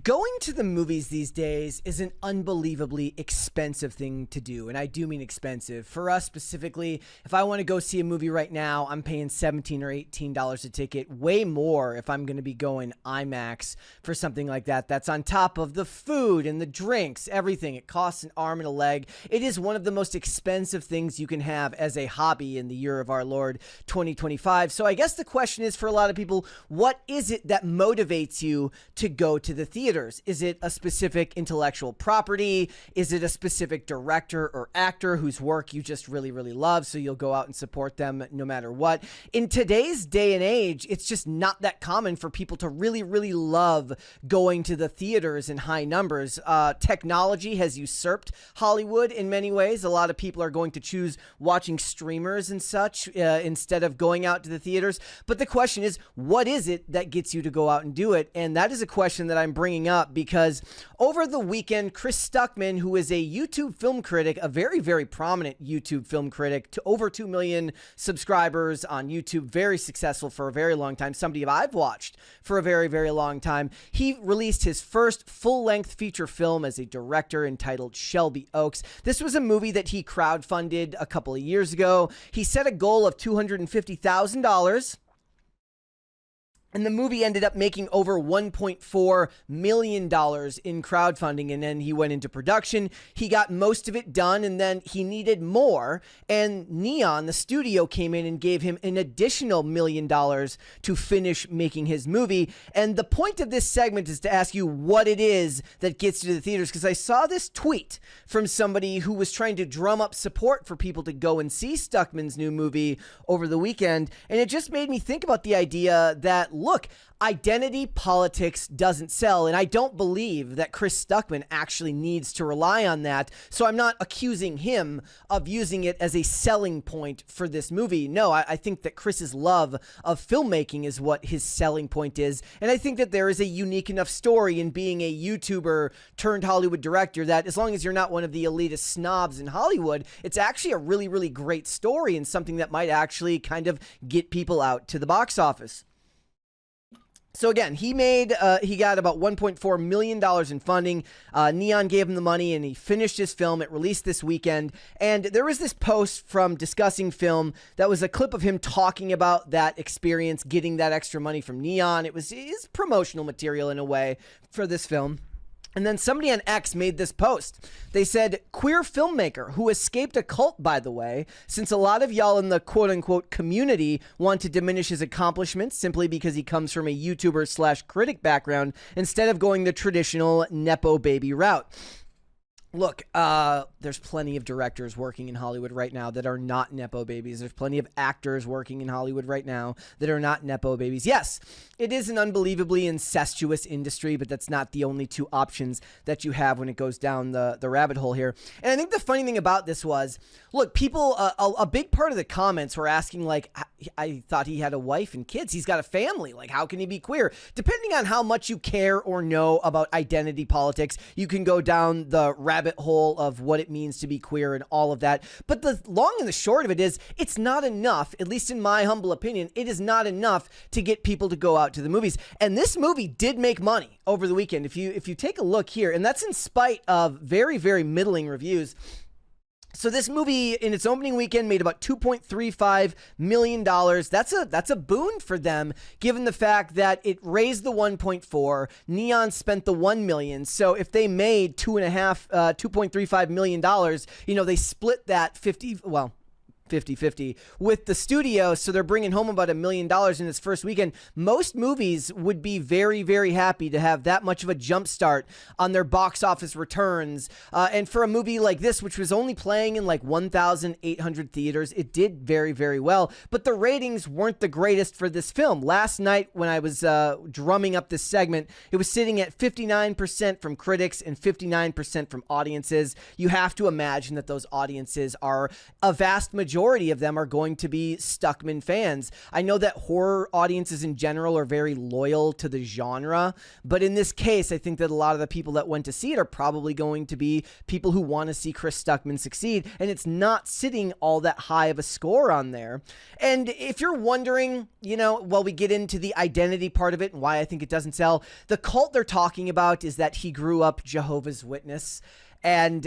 Going to the movies these days is an unbelievably expensive thing to do, and I do mean expensive. For us specifically, if I want to go see a movie right now, I'm paying $17 or $18 a ticket, way more if I'm going to be going IMAX for something like that. That's on top of the food and the drinks, everything. It costs an arm and a leg. It is one of the most expensive things you can have as a hobby in the year of our Lord 2025. So I guess the question is, for a lot of people, what is it that motivates you to go to the theaters? Is it a specific intellectual property? Is it a specific director or actor whose work you just really, really love, so you'll go out and support them no matter what? In today's day and age, it's just not that common for people to really, really love going to the theaters in high numbers. Technology has usurped Hollywood in many ways. A lot of people are going to choose watching streamers and such instead of going out to the theaters. But the question is, what is it that gets you to go out and do it? And that is a question that I'm bringing up because over the weekend, Chris Stuckman, who is a YouTube film critic, a very, very prominent YouTube film critic, to over 2 million subscribers on YouTube, very successful for a very long time, somebody I've watched for a very, very long time. He released his first full-length feature film as a director entitled SHELBY OAKS. This was a movie that he crowdfunded a couple of years ago. He set a goal of $250,000. And the movie ended up making over $1.4 million in crowdfunding, and then he went into production. He got most of it done, and then he needed more. And Neon, the studio, came in and gave him an additional $1 million to finish making his movie. And the point of this segment is to ask you what it is that gets you to the theaters, because I saw this tweet from somebody who was trying to drum up support for people to go and see Stuckman's new movie over the weekend, and it just made me think about the idea that, look, identity politics doesn't sell, and I don't believe that Chris Stuckman actually needs to rely on that, so I'm not accusing him of using it as a selling point for this movie. No, I think that Chris's love of filmmaking is what his selling point is, and I think that there is a unique enough story in being a YouTuber turned Hollywood director that, as long as you're not one of the elitist snobs in Hollywood, it's actually a really, really great story and something that might actually kind of get people out to the box office. So again, he got about $1.4 million in funding. Neon gave him the money and he finished his film. It released this weekend. And there was this post from Discussing Film that was a clip of him talking about that experience, getting that extra money from Neon. It was his promotional material in a way for this film. And then somebody on X made this post. They said, queer filmmaker who escaped a cult, by the way, since a lot of y'all in the quote-unquote community want to diminish his accomplishments simply because he comes from a YouTuber/critic background instead of going the traditional Nepo baby route. Look, there's plenty of directors working in Hollywood right now that are not Nepo babies. There's plenty of actors working in Hollywood right now that are not Nepo babies. Yes, it is an unbelievably incestuous industry, but that's not the only two options that you have when it goes down the rabbit hole here. And I think the funny thing about this was, look, people, a big part of the comments were asking, like, I thought he had a wife and kids. He's got a family. Like, how can he be queer? Depending on how much you care or know about identity politics, you can go down the rabbit hole of what it means to be queer and all of that. But the long and the short of it is, it's not enough, at least in my humble opinion, it is not enough to get people to go out to the movies. And this movie did make money over the weekend. If you take a look here, and that's in spite of very, very middling reviews. So this movie, in its opening weekend, made about $2.35 million. That's a boon for them, given the fact that it raised the 1.4. Neon spent the $1 million. So if they made $2.35 million, you know, they split that 50-50 with the studio, so they're bringing home about $1 million in its first weekend. Most movies would be very, very happy to have that much of a jump start on their box office returns. And for a movie like this, which was only playing in like 1,800 theaters, it did very, very well. But the ratings weren't the greatest for this film. Last night, when I was drumming up this segment, it was sitting at 59% from critics and 59% from audiences. You have to imagine that those audiences are a vast majority majority of them are going to be Stuckman fans. I know that horror audiences in general are very loyal to the genre, but in this case, I think that a lot of the people that went to see it are probably going to be people who want to see Chris Stuckman succeed, and it's not sitting all that high of a score on there. And if you're wondering, you know, while we get into the identity part of it and why I think it doesn't sell, the cult they're talking about is that he grew up Jehovah's Witness. And,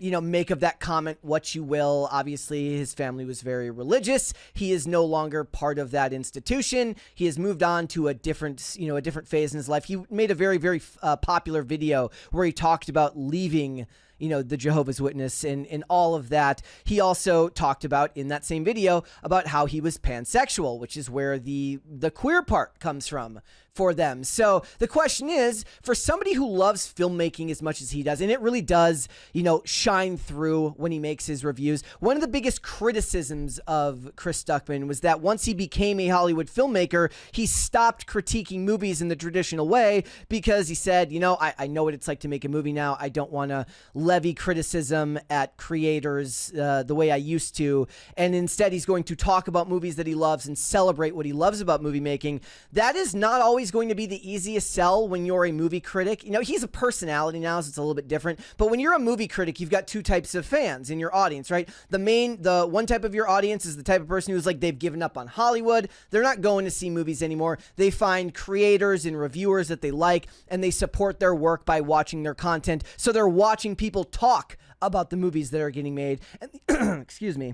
you know, make of that comment what you will. Obviously, his family was very religious. He is no longer part of that institution. He has moved on to a different, you know, a different phase in his life. He made a very, very popular video where he talked about leaving, you know, the Jehovah's Witness and all of that. He also talked about in that same video about how he was pansexual, which is where the queer part comes from for them. So the question is, for somebody who loves filmmaking as much as he does, and it really does, you know, shine through when he makes his reviews. One of the biggest criticisms of Chris Stuckman was that once he became a Hollywood filmmaker, he stopped critiquing movies in the traditional way because he said, you know, I know what it's like to make a movie now. I don't want to levy criticism at creators the way I used to. And instead, he's going to talk about movies that he loves and celebrate what he loves about movie making. That is not always going to be the easiest sell when you're a movie critic. You know, he's a personality now, so it's a little bit different. But when you're a movie critic, you've got two types of fans in your audience, right? The one type of your audience is the type of person who's like, they've given up on Hollywood. They're not going to see movies anymore. They find creators and reviewers that they like, and they support their work by watching their content. So they're watching people talk about the movies that are getting made. And excuse me.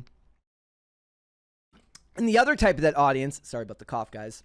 And the other type of that audience, sorry about the cough, guys.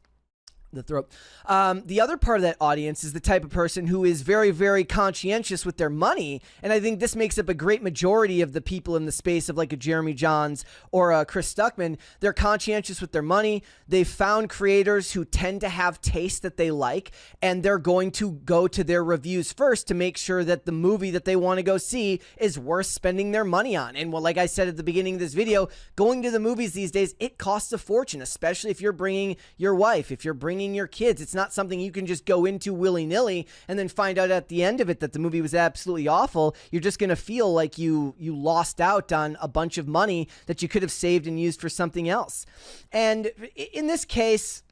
The throat. The other part of that audience is the type of person who is very, very conscientious with their money. And I think this makes up a great majority of the people in the space of like a Jeremy Jahns or a Chris Stuckman. They're conscientious with their money. They've found creators who tend to have taste that they like, and they're going to go to their reviews first to make sure that the movie that they want to go see is worth spending their money on. And well, like I said at the beginning of this video, going to the movies these days, it costs a fortune, especially if you're bringing your wife, if you're bringing your kids. It's not something you can just go into willy-nilly and then find out at the end of it that the movie was absolutely awful. You're just going to feel like you lost out on a bunch of money that you could have saved and used for something else. And in this case,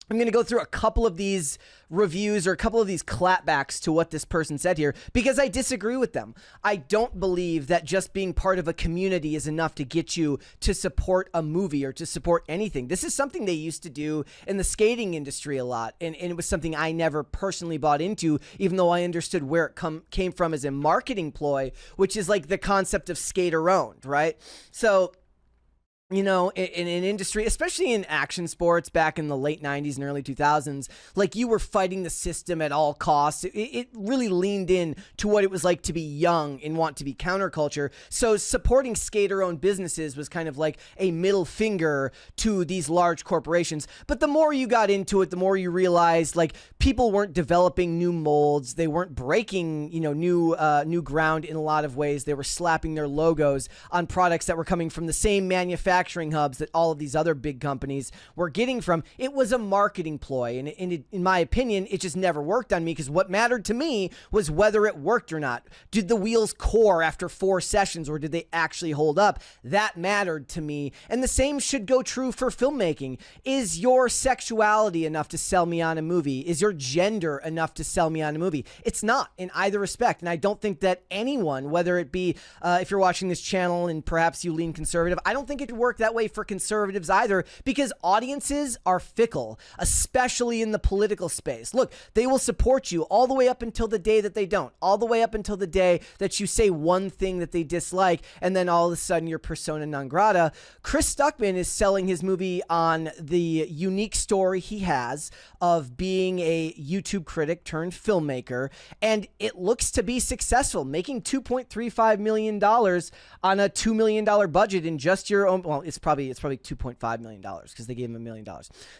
I'm going to go through a couple of these reviews or a couple of these clapbacks to what this person said here because I disagree with them. I don't believe that just being part of a community is enough to get you to support a movie or to support anything. This is something they used to do in the skating industry a lot, and it was something I never personally bought into, even though I understood where it came from as a marketing ploy, which is like the concept of skater-owned, right? So, you know, in an industry, especially in action sports back in the late 90s and early 2000s, like you were fighting the system at all costs. It really leaned in to what it was like to be young and want to be counterculture. So supporting skater-owned businesses was kind of like a middle finger to these large corporations. But the more you got into it, the more you realized like people weren't developing new molds. They weren't breaking, you know, new ground in a lot of ways. They were slapping their logos on products that were coming from the same manufacturing hubs that all of these other big companies were getting from. It was a marketing ploy, and in my opinion, it just never worked on me because what mattered to me was whether it worked or not. Did the wheels core after 4 sessions, or did they actually hold up? That mattered to me, and the same should go true for filmmaking. Is your sexuality enough to sell me on a movie? Is your gender enough to sell me on a movie? It's not in either respect, and I don't think that anyone, whether it be if you're watching this channel and perhaps you lean conservative, I don't think it works that way for conservatives either, because audiences are fickle, especially in the political space. Look, they will support you all the way up until the day that they don't, all the way up until the day that you say one thing that they dislike, and then all of a sudden you're persona non grata. Chris Stuckman is selling his movie on the unique story he has of being a YouTube critic turned filmmaker, and it looks to be successful, making $2.35 million on a $2 million budget in just your own, well, it's probably $2.5 million because they gave him $1 million.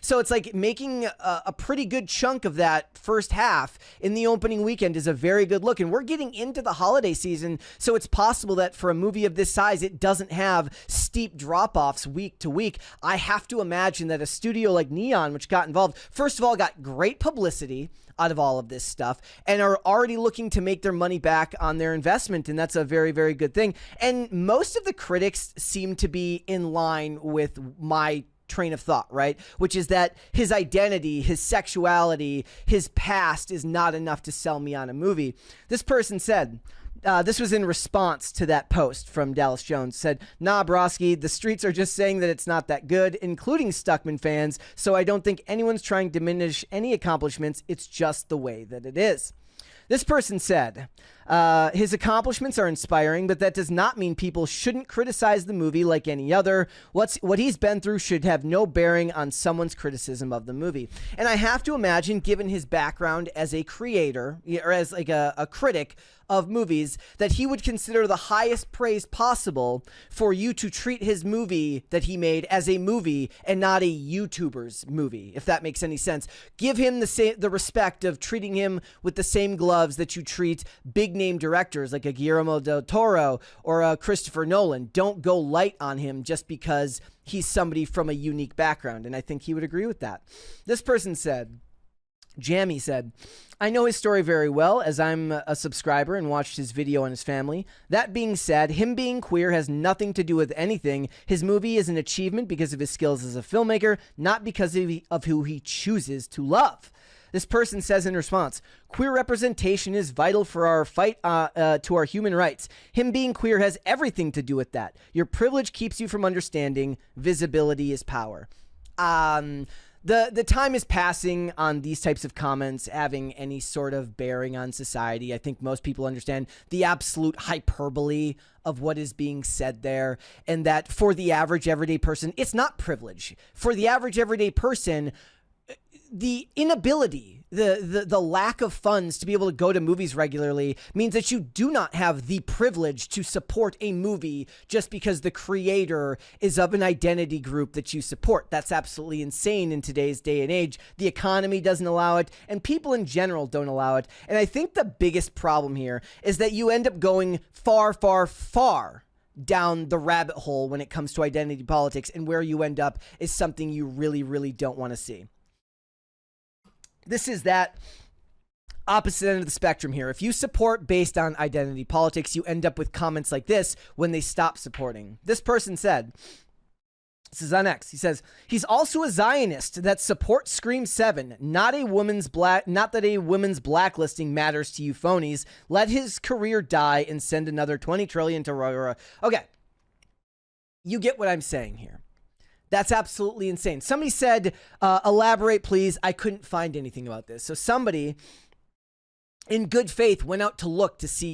So it's like making a pretty good chunk of that first half in the opening weekend is a very good look. And we're getting into the holiday season, so it's possible that for a movie of this size, it doesn't have steep drop-offs week to week. I have to imagine that a studio like Neon, which got involved, first of all, got great publicity out of all of this stuff and are already looking to make their money back on their investment. And that's a very, very good thing. And most of the critics seem to be in line with my train of thought, right? Which is that his identity, his sexuality, his past is not enough to sell me on a movie. This person said, this was in response to that post from Dallas Jones, said, "Nah, Broski, the streets are just saying that it's not that good, including Stuckman fans, so I don't think anyone's trying to diminish any accomplishments. It's just the way that it is." This person said, his accomplishments are inspiring, but that does not mean people shouldn't criticize the movie like any other. What he's been through should have no bearing on someone's criticism of the movie. And I have to imagine, given his background as a creator, or as like a critic of movies, that he would consider the highest praise possible for you to treat his movie that he made as a movie and not a YouTuber's movie, if that makes any sense. Give him the respect of treating him with the same gloves that you treat big name directors like a Guillermo del Toro or a Christopher Nolan. Don't go light on him just because he's somebody from a unique background. And I think he would agree with that. This person said, Jamie said, "I know his story very well as I'm a subscriber and watched his video on his family. That being said, him being queer has nothing to do with anything. His movie is an achievement because of his skills as a filmmaker, not because of who he chooses to love." This person says in response, "Queer representation is vital for our fight to our human rights. Him being queer has everything to do with that. Your privilege keeps you from understanding. Visibility is power." The time is passing on these types of comments having any sort of bearing on society. I think most people understand the absolute hyperbole of what is being said there, and that for the average everyday person, it's not privilege. For the average everyday person, the inability, the lack of funds to be able to go to movies regularly means that you do not have the privilege to support a movie just because the creator is of an identity group that you support. That's absolutely insane in today's day and age. The economy doesn't allow it, and people in general don't allow it. And I think the biggest problem here is that you end up going far, far, far down the rabbit hole when it comes to identity politics, and where you end up is something you really, really don't want to see. This is that opposite end of the spectrum here. If you support based on identity politics, you end up with comments like this when they stop supporting. This person said, this is on X, he says, "He's also a Zionist that supports Scream 7, not that a women's blacklisting matters to you phonies. Let his career die and send another 20 trillion to Roy." Okay. You get what I'm saying here. That's absolutely insane. Somebody said, elaborate, please. I couldn't find anything about this. So somebody in good faith went out to look to see,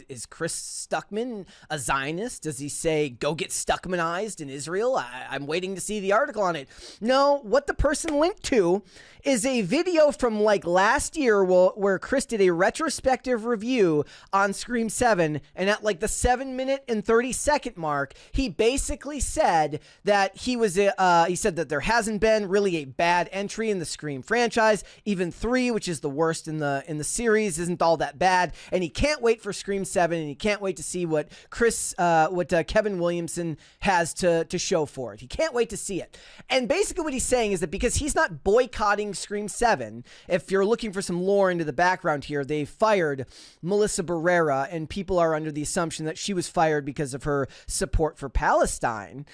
is Chris Stuckman a Zionist? Does he say, go get Stuckmanized in Israel? I'm waiting to see the article on it. No, what the person linked to is a video from like last year where Chris did a retrospective review on Scream 7. And at like the 7-minute and 30-second mark, he basically said that he said that there hasn't been really a bad entry in the Scream franchise. Even 3, which is the worst in the series, isn't all that bad, and he can't wait for Scream 7, and he can't wait to see what Kevin Williamson has to show for it. He can't wait to see it. And basically what he's saying is that because he's not boycotting Scream 7, if you're looking for some lore into the background here, they fired Melissa Barrera, and people are under the assumption that she was fired because of her support for Palestine.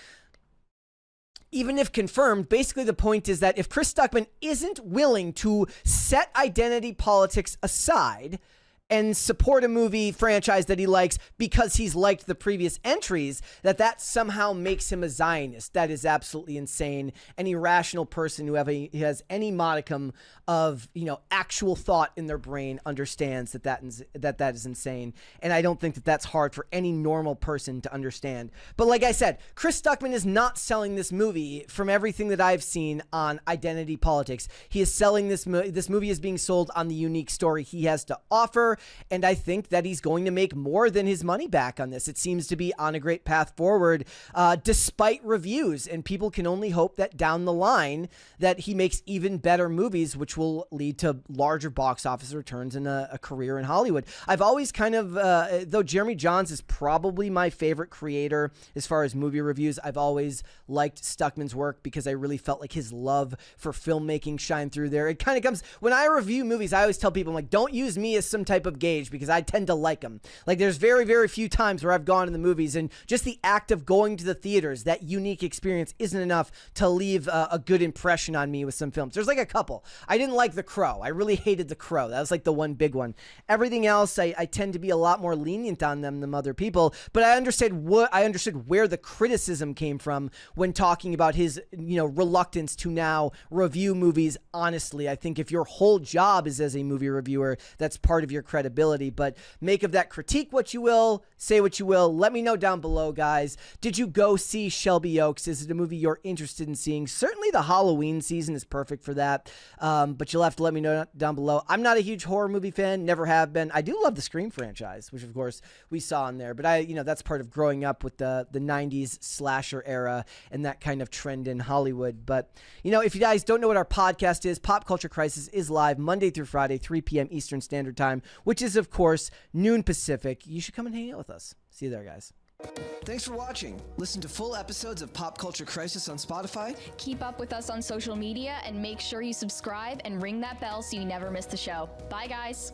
Even if confirmed, basically the point is that if Chris Stuckman isn't willing to set identity politics aside and support a movie franchise that he likes because he's liked the previous entries, that somehow makes him a Zionist. That is absolutely insane. Any rational person who has any modicum of, actual thought in their brain understands that is insane. And I don't think that that's hard for any normal person to understand. But like I said, Chris Stuckman is not selling this movie from everything that I've seen on identity politics. He is selling this movie is being sold on the unique story he has to offer. before, and I think that he's going to make more than his money back on this. It seems to be on a great path forward, despite reviews, and people can only hope that down the line that he makes even better movies, which will lead to larger box office returns and a career in Hollywood. I've always kind of, though Jeremy Jahns is probably my favorite creator as far as movie reviews, I've always liked Stuckman's work because I really felt like his love for filmmaking shined through there. It kind of comes, when I review movies, I always tell people, I'm like, don't use me as some type of gauge because I tend to like them. Like, there's very, very few times where I've gone to the movies and just the act of going to the theaters, that unique experience, isn't enough to leave a good impression on me with some films. There's like a couple. I didn't like The Crow. I really hated The Crow. That was like the one big one. Everything else, I tend to be a lot more lenient on them than other people, but I understood where the criticism came from when talking about his, reluctance to now review movies honestly. I think if your whole job is as a movie reviewer, that's part of your credibility. But make of that critique what you will, say what you will. Let me know down below, guys. Did you go see Shelby Oaks? Is it a movie you're interested in seeing? Certainly the Halloween season is perfect for that, but you'll have to let me know down below. I'm not a huge horror movie fan, never have been. I do love the Scream franchise, which of course we saw in there, but that's part of growing up with the 90s slasher era and that kind of trend in Hollywood. But if you guys don't know what our podcast is, Pop Culture Crisis is live Monday through Friday, 3 p.m. Eastern Standard Time, which is of course noon Pacific. You should come and hang out with us. See you there, guys. Thanks for watching. Listen to full episodes of Pop Culture Crisis on Spotify. Keep up with us on social media and make sure you subscribe and ring that bell so you never miss the show. Bye, guys.